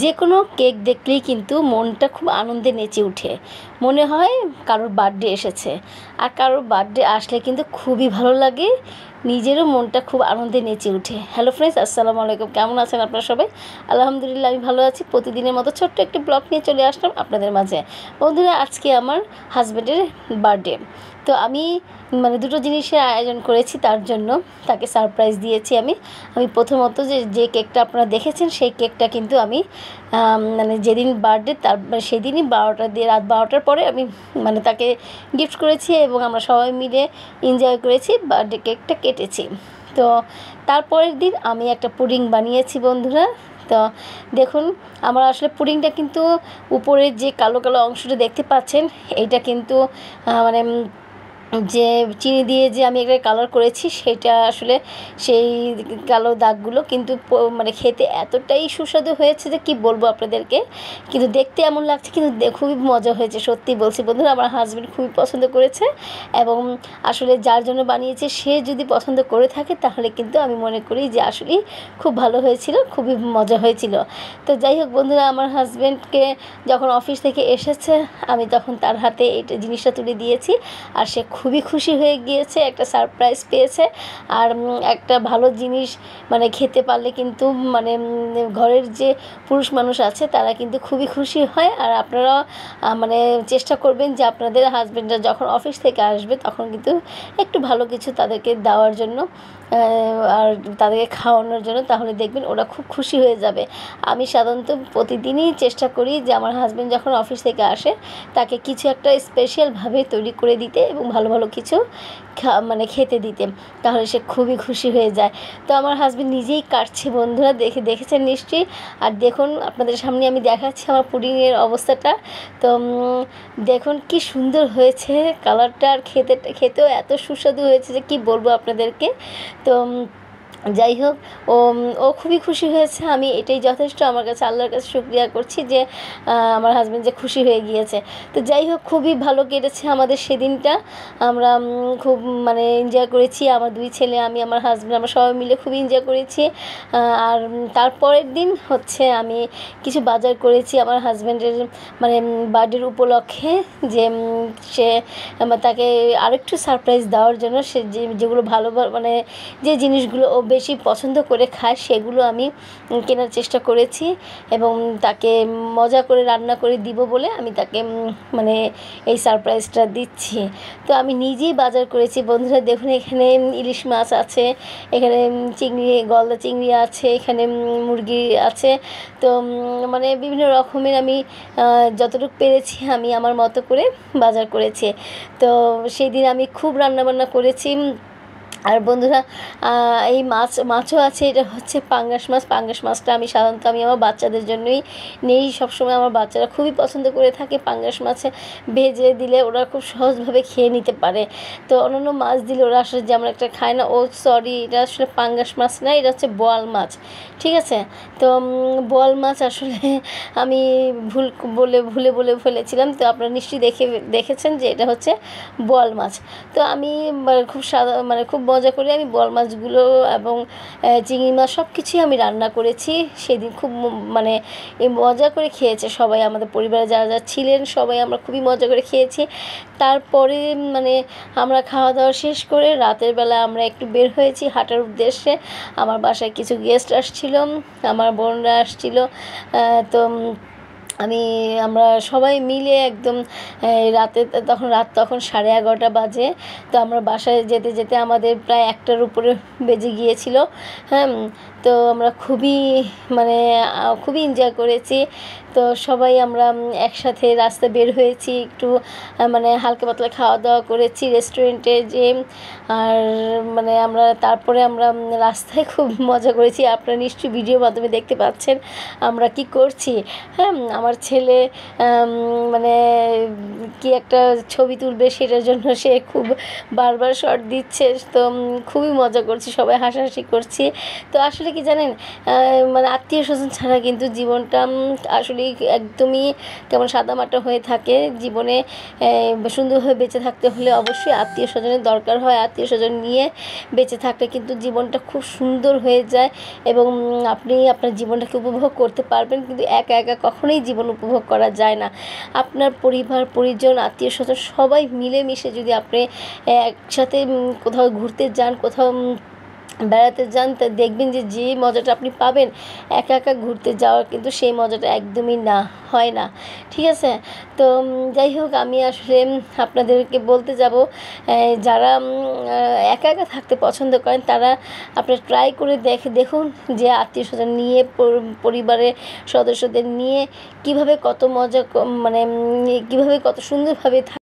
যে কোনো কেক দেখলেই কিন্তু মনটা খুব আনন্দে নেচে ওঠে, মনে হয় কারোর বার্থডে এসেছে। আর কারোর বার্থডে আসলে কিন্তু খুবই ভালো লাগে, নিজেরও মনটা খুব আনন্দে নেচে ওঠে। হ্যালো ফ্রেন্ডস, আসসালামু আলাইকুম। কেমন আছেন আপনারা সবাই? আলহামদুলিল্লাহ আমি ভালো আছি। প্রতিদিনের মতো ছোট্ট একটি ব্লগ নিয়ে চলে আসলাম আপনাদের মাঝে। বন্ধুরা, আজকে আমার হাজব্যান্ডের বার্থডে, তো আমি দুটো জিনিসের আয়োজন করেছি তার জন্য। তাকে সারপ্রাইজ দিয়েছি আমি। প্রথমত যে কেকটা আপনারা দেখেছেন সেই কেকটা কিন্তু আমি যেদিন বার্থডে তার সেদিনই রাত 12টার পরে আমি তাকে গিফট করেছি এবং আমরা সবাই মিলে এনজয় করেছি, বার্থডে কেকটা কেটেছি। তো তারপরের দিন আমি একটা পুডিং বানিয়েছি বন্ধুরা। তো দেখুন, আমার আসলে পুডিংটা কিন্তু উপরের যে কালো কালো অংশটা দেখতে পাচ্ছেন, এইটা কিন্তু মানে যে চিনি দিয়ে যে আমি একটা কালার করেছি সেটা আসলে সেই কালো দাগগুলো কিন্তু খেতে এতটাই সুস্বাদু হয়েছে যে কি বলবো আপনাদেরকে। কিন্তু দেখতে এমন লাগছে, কিন্তু খুবই মজা হয়েছে, সত্যি বলছি বন্ধুরা। আমার হাজব্যান্ড খুবই পছন্দ করেছে এবং আসলে যার জন্য বানিয়েছে সে যদি পছন্দ করে থাকে তাহলে কিন্তু আমি মনে করি যে আসলেই খুব ভালো হয়েছিল, খুবই মজা হয়েছিল। তো যাই হোক বন্ধুরা, আমার হাজব্যান্ডকে যখন অফিস থেকে এসেছে আমি তখন তার হাতে এটা জিনিসটা তুলে দিয়েছি, আর সে খুবই খুশি হয়ে গিয়েছে, একটা সারপ্রাইজ পেয়েছে। আর একটা ভালো জিনিস খেতে পারলে কিন্তু ঘরের যে পুরুষ মানুষ আছে তারা কিন্তু খুবই খুশি হয়। আর আপনারা চেষ্টা করবেন যে আপনাদের হাজব্যান্ডরা যখন অফিস থেকে আসবে তখন কিন্তু একটু ভালো কিছু তাদেরকে দেওয়ার জন্য আর তাদেরকে খাওয়ানোর জন্য, তাহলে দেখবেন ওরা খুব খুশি হয়ে যাবে। আমি সাধারণত প্রতিদিনই চেষ্টা করি যে আমার হাজব্যান্ড যখন অফিস থেকে আসে তাকে কিছু একটা স্পেশালভাবে তৈরি করে দিতে এবং ভালো ভালো কিছু খেতে দিতে, তাহলে সে খুবই খুশি হয়ে যায়। তো আমার হাজব্যান্ড নিজেই কাটছে বন্ধুরা, দেখেছেন নিশ্চয়ই। আর দেখুন, আপনাদের সামনে আমি দেখাচ্ছি আমার পুডিংয়ের অবস্থাটা। তো দেখুন কি সুন্দর হয়েছে কালারটা, আর খেতেও এত সুস্বাদু হয়েছে যে কি বলবো আপনাদেরকে। তো যাই হোক, ও খুবই খুশি হয়েছে। আমি এটাই যথেষ্ট, আমার কাছে আল্লাহর কাছে শুকরিয়া করছি যে আমার হাজব্যান্ড যে খুশি হয়ে গিয়েছে। তো যাই হোক, খুবই ভালো কেটেছে আমাদের সেদিনটা। আমরা খুব এনজয় করেছি, আমার দুই ছেলে, আমি, আমার হাজব্যান্ড, আমরা সবাই মিলে খুব এনজয় করেছি। আর তারপরের দিন হচ্ছে আমি কিছু বাজার করেছি আমার হাজব্যান্ডের বার্থডের উপলক্ষে, যে সে তাকে আরেকটু সারপ্রাইজ দেওয়ার জন্য সে যেগুলো ভালো যে জিনিসগুলো ও বেশি পছন্দ করে খায় সেগুলো আমি কেনার চেষ্টা করেছি এবং তাকে মজা করে রান্না করে দিব বলে আমি তাকে এই সারপ্রাইজটা দিচ্ছি। তো আমি নিজেই বাজার করেছি বন্ধুরা। দেখুন, এখানে ইলিশ মাছ আছে, এখানে গলদা চিংড়ি আছে, এখানে মুরগি আছে। তো বিভিন্ন রকমের আমি যতটুকু পেরেছি আমি আমার মতো করে বাজার করেছি। তো সেই দিন আমি খুব রান্নাবান্না করেছি। আর বন্ধুরা, এই মাছও আছে, এটা হচ্ছে পাঙ্গাস মাছ। পাঙ্গাস মাছটা আমি সাধারণত আমার বাচ্চাদের জন্যই নেই, সবসময় আমার বাচ্চারা খুবই পছন্দ করে থাকে। পাঙ্গাস মাছে ভেজে দিলে ওরা খুব সহজভাবে খেয়ে নিতে পারে। তো অন্যান্য মাছ দিলে ওরা আসলে যেমন একটা খায় না। সরি, এটা আসলে পাঙ্গাস মাছ না, এটা হচ্ছে বোয়াল মাছ, ঠিক আছে? তো বোয়াল মাছ আসলে আমি ভুলে বলে ফেলেছিলাম। তো আপনারা নিশ্চয়ই দেখেছেন যে এটা হচ্ছে বোয়াল মাছ। তো আমি খুব খুব মজা করে আমি বোয়াল মাছগুলো এবং চিংড়ি মাছ সব কিছুই আমি রান্না করেছি সেদিন। খুব মজা করে খেয়েছে সবাই, আমাদের পরিবারে যারা যারা ছিলেন সবাই আমরা খুবই মজা করে খেয়েছি। তারপরে আমরা খাওয়া দাওয়া শেষ করে রাতের বেলা আমরা একটু বের হয়েছি হাঁটার উদ্দেশ্যে। আমার বাসায় কিছু গেস্ট আসছিল, আমার বোনরা আসছিল। তো আমরা সবাই মিলে একদম রাতে, তখন 11:30 বাজে। তো আমরা বাসায় যেতে যেতে আমাদের প্রায় 1টার উপরে বেজে গিয়েছিল। হ্যাঁ, তো আমরা খুবই এনজয় করেছি। তো সবাই আমরা একসাথে রাস্তায় বের হয়েছি, একটু হালকা পাতলা খাওয়া দাওয়া করেছি রেস্টুরেন্টে যে। আর তারপরে আমরা রাস্তায় খুব মজা করেছি। আপনারা নিশ্চয়ই ভিডিওর মাধ্যমে দেখতে পাচ্ছেন আমরা কি করছি। হ্যাঁ, আমার ছেলে কি একটা ছবি তুলবে সেটার জন্য সে খুব বারবার শট দিচ্ছে। তো খুবই মজা করছি, সবাই হাসাহাসি করছি। তো আসলে কি জানেন, মানে আত্মীয় স্বজন ছাড়া কিন্তু জীবনটা আসলেই একদমই কেমন সাদামাটা হয়ে থাকে। জীবনে সুন্দরভাবে বেঁচে থাকতে হলে অবশ্যই আত্মীয় স্বজনের দরকার হয়। আত্মীয় স্বজন নিয়ে বেঁচে থাকলে কিন্তু জীবনটা খুব সুন্দর হয়ে যায় এবং আপনি আপনার জীবনটাকে উপভোগ করতে পারবেন। কিন্তু একা একা কখনোই জীবন উপভোগ করা যায় না। আপনার পরিবার পরিজন আত্মীয় স্বজন সবাই মিলেমিশে যদি আপনি একসাথে কোথাও ঘুরতে যান, কোথাও বেড়াতে যান, তা দেখবেন যে যে মজাটা আপনি পাবেন একা একা ঘুরতে যাওয়ার কিন্তু সেই মজাটা একদমই না হয় না। ঠিক আছে, তো যাই হোক, আমি আসলে আপনাদেরকে বলতে যাব, যারা একা একা থাকতে পছন্দ করেন তারা আপনারা ট্রাই করে দেখুন যে আত্মীয় স্বজন নিয়ে পরিবারের সদস্যদের নিয়ে কীভাবে কত মজা মানে কীভাবে কত সুন্দরভাবে